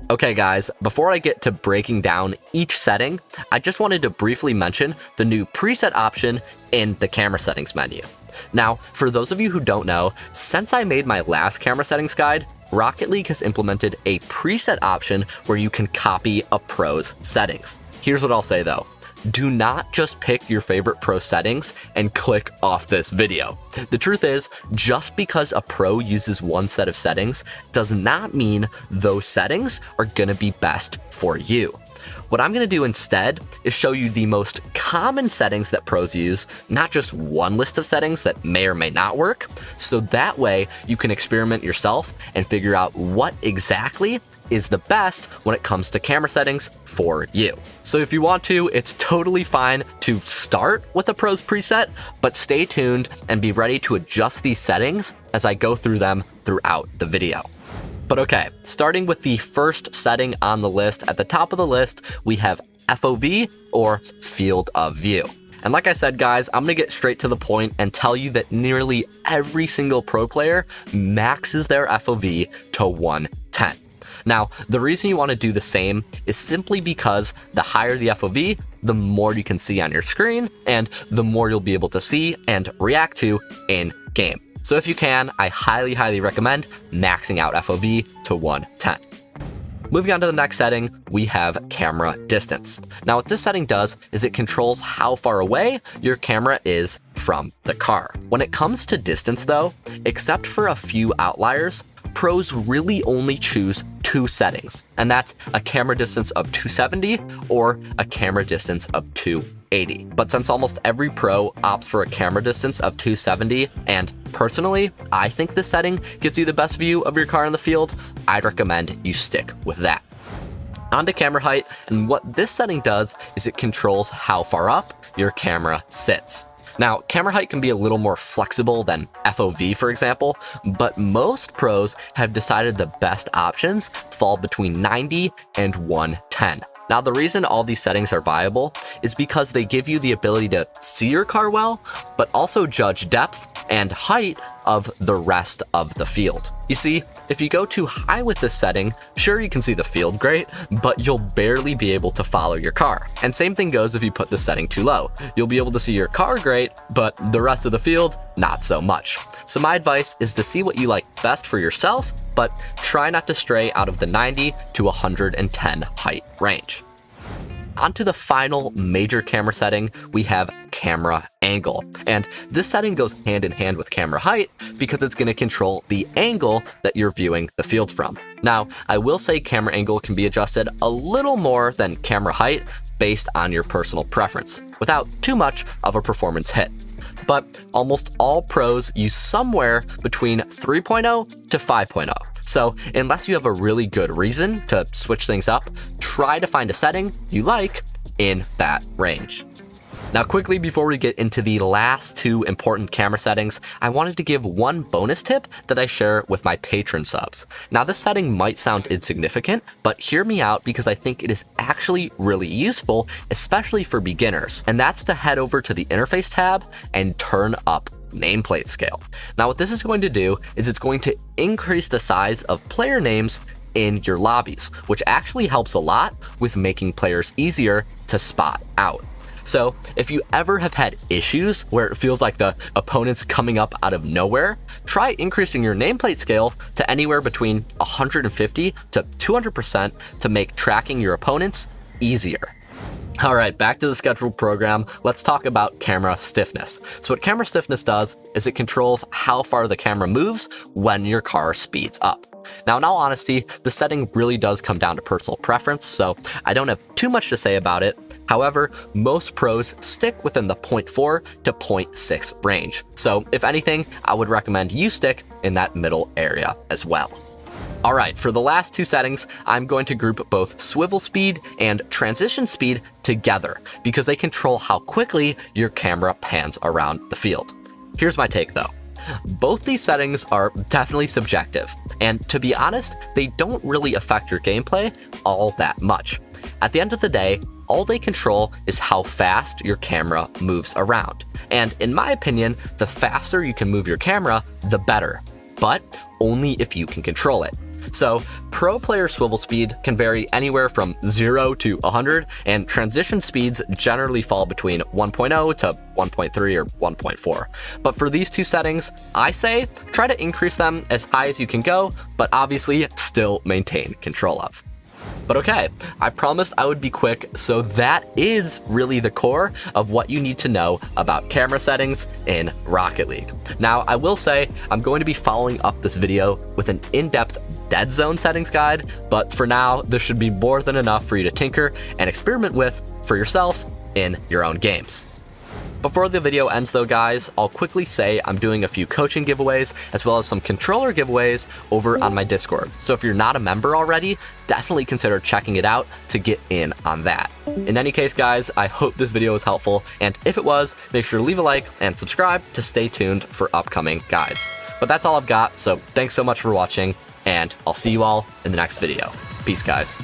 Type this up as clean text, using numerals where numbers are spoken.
Okay guys, before I get to breaking down each setting, I just wanted to briefly mention the new preset option in the camera settings menu. Now, for those of you who don't know, since I made my last camera settings guide, Rocket League has implemented a preset option where you can copy a pro's settings. Here's what I'll say though. Do not just pick your favorite pro settings and click off this video. The truth is, just because a pro uses one set of settings does not mean those settings are gonna be best for you. What I'm gonna do instead is show you the most common settings that pros use, not just one list of settings that may or may not work, so that way you can experiment yourself and figure out what exactly is the best when it comes to camera settings for you. So if you want to, it's totally fine to start with a pro's preset, but stay tuned and be ready to adjust these settings as I go through them throughout the video. But okay, starting with the first setting on the list, at the top of the list, we have FOV, or Field of View. And like I said, guys, I'm gonna get straight to the point and tell you that nearly every single pro player maxes their FOV to 110. Now, the reason you want to do the same is simply because the higher the FOV, the more you can see on your screen, and the more you'll be able to see and react to in game. So if you can, I highly recommend maxing out FOV to 110. Moving on to the next setting, we have camera distance. Now what this setting does is it controls how far away your camera is from the car. When it comes to distance though, except for a few outliers, pros really only choose two settings, and that's a camera distance of 270 or a camera distance of 280. But since almost every pro opts for a camera distance of 270, and personally, I think this setting gives you the best view of your car in the field, I'd recommend you stick with that. On to camera height, and what this setting does is it controls how far up your camera sits. Now, camera height can be a little more flexible than FOV, for example, but most pros have decided the best options fall between 90 and 110. Now, the reason all these settings are viable is because they give you the ability to see your car well, but also judge depth and height of the rest of the field. You see, if you go too high with this setting, sure you can see the field great, but you'll barely be able to follow your car. And same thing goes if you put the setting too low. You'll be able to see your car great, but the rest of the field, not so much. So my advice is to see what you like best for yourself, but try not to stray out of the 90 to 110 height range. Onto the final major camera setting, we have camera angle. And this setting goes hand in hand with camera height because it's going to control the angle that you're viewing the field from. Now, I will say camera angle can be adjusted a little more than camera height based on your personal preference, without too much of a performance hit. But almost all pros use somewhere between 3.0 to 5.0. So unless you have a really good reason to switch things up, try to find a setting you like in that range. Now quickly, before we get into the last two important camera settings, I wanted to give one bonus tip that I share with my patron subs. Now this setting might sound insignificant, but hear me out because I think it is actually really useful, especially for beginners. And that's to head over to the interface tab and turn up nameplate scale. Now what this is going to do is it's going to increase the size of player names in your lobbies, which actually helps a lot with making players easier to spot out. So if you ever have had issues where it feels like the opponent's coming up out of nowhere, try increasing your nameplate scale to anywhere between 150 to 200% to make tracking your opponents easier. All right, back to the scheduled program. Let's talk about camera stiffness. So what camera stiffness does is it controls how far the camera moves when your car speeds up. Now, in all honesty, the setting really does come down to personal preference, so I don't have too much to say about it. However, most pros stick within the 0.4 to 0.6 range. So if anything, I would recommend you stick in that middle area as well. All right, for the last two settings, I'm going to group both swivel speed and transition speed together because they control how quickly your camera pans around the field. Here's my take though. Both these settings are definitely subjective, and to be honest, they don't really affect your gameplay all that much. At the end of the day, all they control is how fast your camera moves around. And in my opinion, the faster you can move your camera, the better, but only if you can control it. So pro player swivel speed can vary anywhere from 0 to 100, and transition speeds generally fall between 1.0 to 1.3 or 1.4. But for these two settings, I say try to increase them as high as you can go, but obviously still maintain control of. But okay, I promised I would be quick, so that is really the core of what you need to know about camera settings in Rocket League. Now, I will say I'm going to be following up this video with an in-depth dead zone settings guide, but for now, this should be more than enough for you to tinker and experiment with for yourself in your own games. Before the video ends though, guys, I'll quickly say I'm doing a few coaching giveaways as well as some controller giveaways over on my Discord. So if you're not a member already, definitely consider checking it out to get in on that. In any case, guys, I hope this video was helpful, and if it was, make sure to leave a like and subscribe to stay tuned for upcoming guides. But that's all I've got, so thanks so much for watching, and I'll see you all in the next video. Peace, guys.